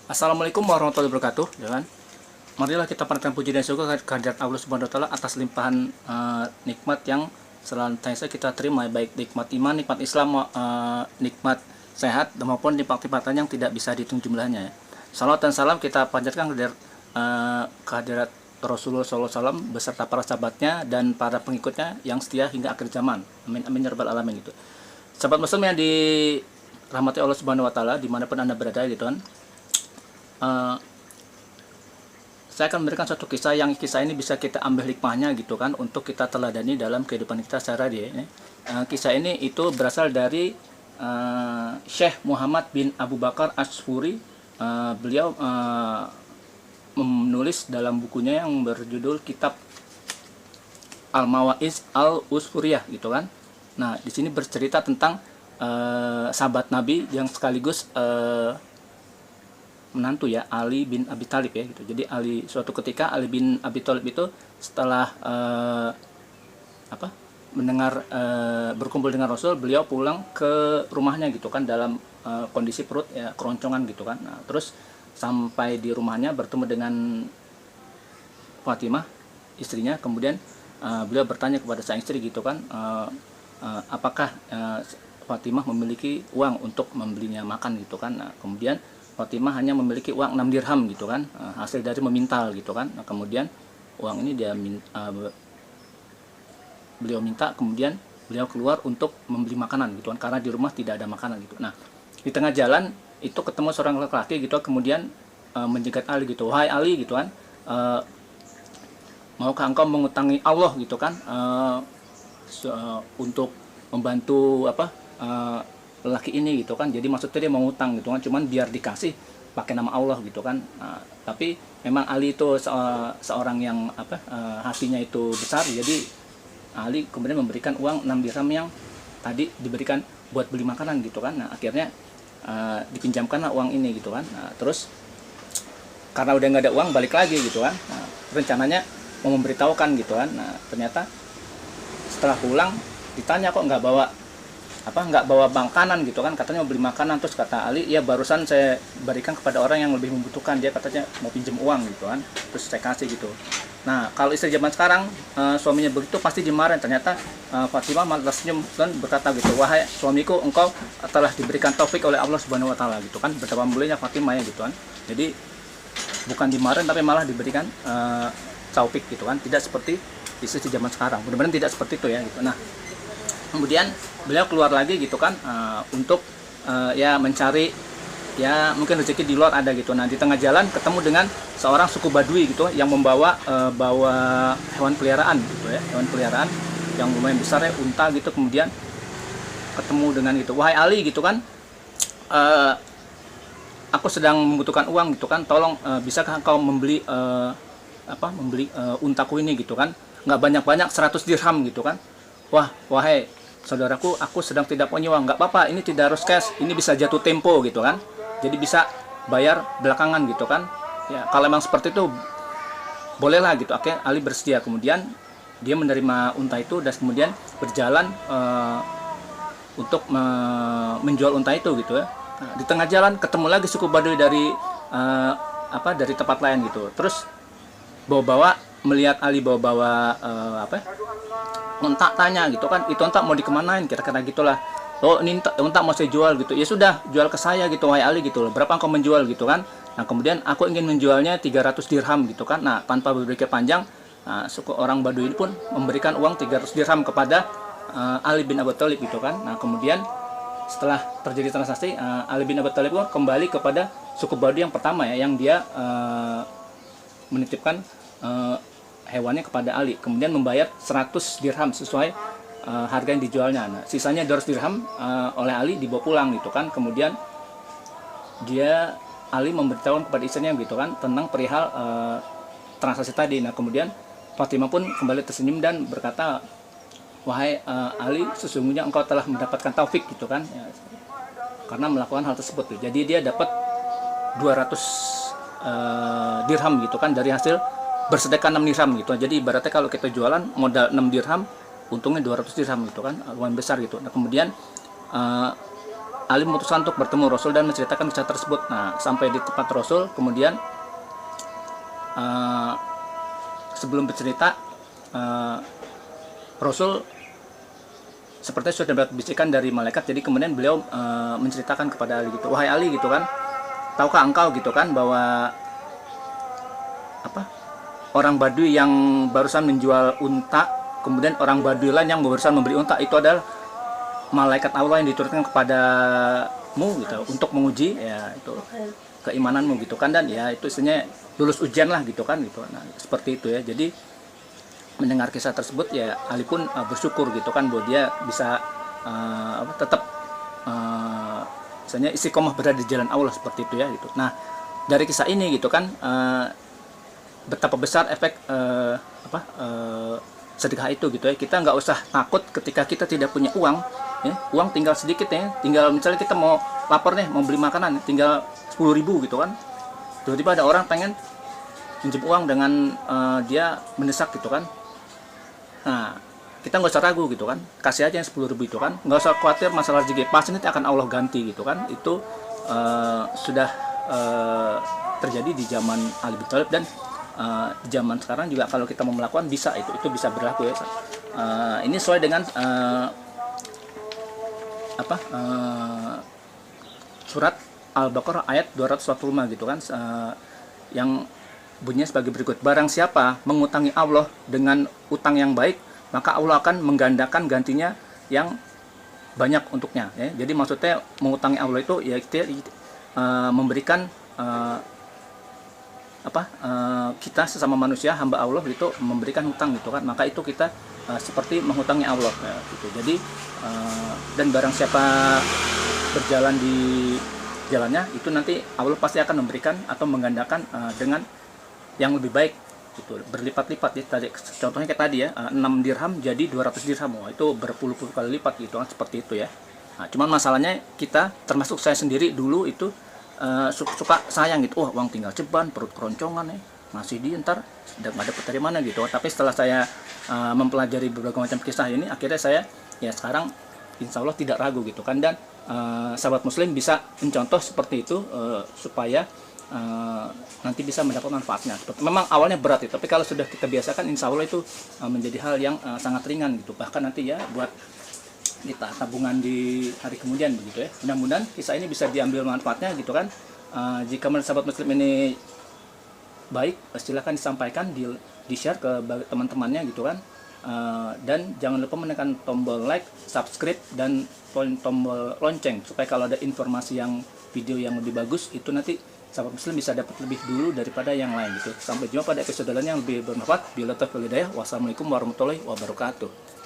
Assalamualaikum warahmatullahi wabarakatuh, ya kan? Marilah kita panjatkan puji dan syukur kehadirat Allah Subhanahu wa taala atas limpahan nikmat yang senantiasa kita terima, baik nikmat iman, nikmat Islam, nikmat sehat maupun nikmat-nikmatan yang tidak bisa dihitung jumlahnya, ya. Salawat dan salam kita panjatkan kehadirat Rasulullah SAW beserta para sahabatnya dan para pengikutnya yang setia hingga akhir zaman. Amin amin ya rabbal alamin gitu. Sahabat muslim yang dirahmati Allah Subhanahu wa taala dimanapun Anda berada gitu kan. Saya akan memberikan satu kisah yang kisah ini bisa kita ambil hikmahnya gitu kan, untuk kita teladani dalam kehidupan kita secara dia. Kisah ini itu berasal dari Syekh Muhammad bin Abu Bakar Ashuri. Beliau menulis dalam bukunya yang berjudul Kitab Al-Mawaiz Al-Usfuriyah gitu kan. Nah, di sini bercerita tentang sahabat Nabi yang sekaligus menantu, ya, Ali bin Abi Thalib, ya gitu. Jadi suatu ketika Ali bin Abi Thalib itu setelah mendengar berkumpul dengan Rasul, beliau pulang ke rumahnya gitu kan dalam kondisi perut ya keroncongan gitu kan. Nah, terus sampai di rumahnya bertemu dengan Fatimah, istrinya. Kemudian beliau bertanya kepada sang istri gitu kan, apakah Fatimah memiliki uang untuk membelinya makan gitu kan. Nah, kemudian Fatimah hanya memiliki uang 6 dirham gitu kan, hasil dari memintal gitu kan. Nah, kemudian uang ini beliau minta, kemudian beliau keluar untuk membeli makanan gitu kan, karena di rumah tidak ada makanan gitu. Nah, di tengah jalan itu ketemu seorang laki-laki gitu, kemudian menjegat Ali gitu, "Wahai Ali," gitu kan, "maukah engkau mengutangi Allah gitu kan, untuk membantu lelaki ini gitu kan." Jadi maksudnya dia mau ngutang gitu kan, cuman biar dikasih pakai nama Allah gitu kan. Nah, tapi memang Ali itu seorang yang hatinya itu besar, jadi Ali kemudian memberikan uang 6 dirham yang tadi diberikan buat beli makanan gitu kan. Nah, akhirnya dipinjamkanlah uang ini gitu kan. Nah, terus karena udah nggak ada uang, balik lagi gitu kan. Nah, rencananya mau memberitahukan gitu kan. Nah, ternyata setelah pulang ditanya, kok nggak bawa makanan gitu kan, katanya mau beli makanan. Terus kata Ali, ya barusan saya berikan kepada orang yang lebih membutuhkan, dia katanya mau pinjam uang gitu kan, terus saya kasih gitu. Nah, kalau istri zaman sekarang suaminya begitu pasti dimarahin. Ternyata Fatimah malah tersenyum dan berkata gitu, "Wahai suamiku, engkau telah diberikan taufik oleh Allah Subhanahu wa taala," gitu kan. Betapa mulianya Fatimah, ya gitu kan. Jadi bukan dimarahin tapi malah diberikan taufik gitu kan, tidak seperti istri zaman sekarang. Mudah-mudahan tidak seperti itu, ya gitu. Nah, kemudian beliau keluar lagi gitu kan, untuk ya mencari ya mungkin rezeki di luar ada gitu. Nah, di tengah jalan ketemu dengan seorang suku Badui gitu yang membawa hewan peliharaan gitu ya, hewan peliharaan yang lumayan besar ya, unta gitu. Kemudian ketemu dengan gitu, "Wahai Ali," gitu kan, "aku sedang membutuhkan uang gitu kan, tolong bisakah engkau membeli untaku ini gitu kan, nggak banyak-banyak, 100 dirham gitu kan." "Wahai saudaraku, aku sedang tidak punya uang." "Nggak apa-apa, ini tidak harus cash, ini bisa jatuh tempo gitu kan, jadi bisa bayar belakangan gitu kan. Ya kalau memang seperti itu bolehlah gitu." Akhirnya Ali bersedia. Kemudian dia menerima unta itu dan kemudian berjalan untuk menjual unta itu gitu ya. Nah, di tengah jalan ketemu lagi suku Baduy dari dari tempat lain gitu. Terus melihat Ali bawa unta, tanya gitu kan, "Itu unta mau dikemanain?" Kira-kira gitulah. "Oh, ini unta mau saya jual gitu." "Ya sudah, jual ke saya gitu, wahai Ali," gitu loh. "Berapa engkau menjual?" gitu kan. Nah, kemudian, "Aku ingin menjualnya 300 dirham gitu kan." Nah, tanpa berpikir panjang, suku orang Baduy ini pun memberikan uang 300 dirham kepada Ali bin Abi Thalib gitu kan. Nah, kemudian setelah terjadi transaksi, Ali bin Abi Thalib pun kembali kepada suku Baduy yang pertama ya, yang dia menitipkan hewannya kepada Ali, kemudian membayar 100 dirham sesuai harga yang dijualnya. Nah, sisanya 200 dirham oleh Ali dibawa pulang gitu kan. Kemudian Ali memberitahukan kepada istrinya gitu kan tentang perihal transaksi tadi. Nah, kemudian Fatimah pun kembali tersenyum dan berkata, "Wahai Ali, sesungguhnya engkau telah mendapatkan taufik gitu kan, ya, karena melakukan hal tersebut." Jadi dia dapat 200 dirham gitu kan dari hasil bersedekah 6 dirham gitu. Jadi ibaratnya kalau kita jualan modal 6 dirham, untungnya 200 dirham gitu kan, lumayan besar gitu. Nah, kemudian Ali memutuskan untuk bertemu Rasul dan menceritakan kisah tersebut. Nah, sampai di tempat Rasul, kemudian sebelum bercerita, Rasul sepertinya sudah dapat bisikan dari malaikat. Jadi kemudian beliau menceritakan kepada Ali gitu, wahai Ali gitu kan, tahukah engkau gitu kan bahwa orang Baduy yang barusan menjual unta, kemudian orang Baduy lain yang barusan memberi unta, itu adalah malaikat Allah yang diturunkan kepadamu gitu untuk menguji ya itu keimananmu gitu kan, dan ya itu istilahnya lulus ujian lah gitu kan gitu. Nah, seperti itu ya. Jadi mendengar kisah tersebut ya Ali pun bersyukur gitu kan bahwa dia bisa tetap misalnya istiqomah berada di jalan Allah seperti itu ya gitu. Nah, dari kisah ini gitu kan betapa besar efek sedekah itu gitu ya. Kita nggak usah takut ketika kita tidak punya uang ya, uang tinggal sedikit ya, tinggal misalnya kita mau lapar nih, mau beli makanan tinggal 10.000 gitu kan, tiba-tiba ada orang pengen pinjam uang dengan dia mendesak gitu kan. Nah, kita nggak usah ragu gitu kan, kasih aja yang 10.000 itu kan, nggak usah khawatir masalah rezeki, pasti nanti akan Allah ganti gitu kan. Itu sudah terjadi di zaman Ali bin Thalib, dan di zaman sekarang juga kalau kita mau melakukan bisa, itu bisa berlaku ya. Ini sesuai dengan surat Al-Baqarah ayat 245 gitu kan, yang bunyinya sebagai berikut, barang siapa mengutangi Allah dengan utang yang baik, maka Allah akan menggandakan gantinya yang banyak untuknya ya. Jadi maksudnya mengutangi Allah itu ya kita memberikan kita sesama manusia, hamba Allah itu memberikan hutang gitu kan, maka itu kita seperti menghutangi Allah ya, gitu. Jadi dan barang siapa berjalan di jalannya, itu nanti Allah pasti akan memberikan atau menggandakan dengan yang lebih baik gitu, berlipat-lipat ya. Tadi contohnya kayak tadi ya, 6 dirham jadi 200 dirham, itu berpuluh-puluh kali lipat gitu kan, seperti itu ya. Nah, cuman masalahnya kita, termasuk saya sendiri dulu itu suka sayang gitu, uang tinggal ceban, perut keroncongan ya, masih di ntar nggak dapat dari mana gitu. Tapi setelah saya mempelajari berbagai macam kisah ini, akhirnya saya ya sekarang insya Allah tidak ragu gitu kan, dan sahabat muslim bisa mencontoh seperti itu supaya nanti bisa mendapat manfaatnya. Memang awalnya berat itu, tapi kalau sudah kita biasakan, insya Allah itu menjadi hal yang sangat ringan gitu. Bahkan nanti ya buat kita tabungan di hari kemudian begitu ya. Mudah-mudahan kisah ini bisa diambil manfaatnya gitu kan. Jika menurut sahabat muslim ini baik, silakan disampaikan, di share ke teman-temannya gitu kan. Dan jangan lupa menekan tombol like, subscribe, dan tombol lonceng supaya kalau ada informasi yang video yang lebih bagus itu nanti sahabat muslim bisa dapat lebih dulu daripada yang lain gitu. Sampai jumpa pada episode lain yang lebih bermanfaat. Wassalamualaikum warahmatullahi wabarakatuh.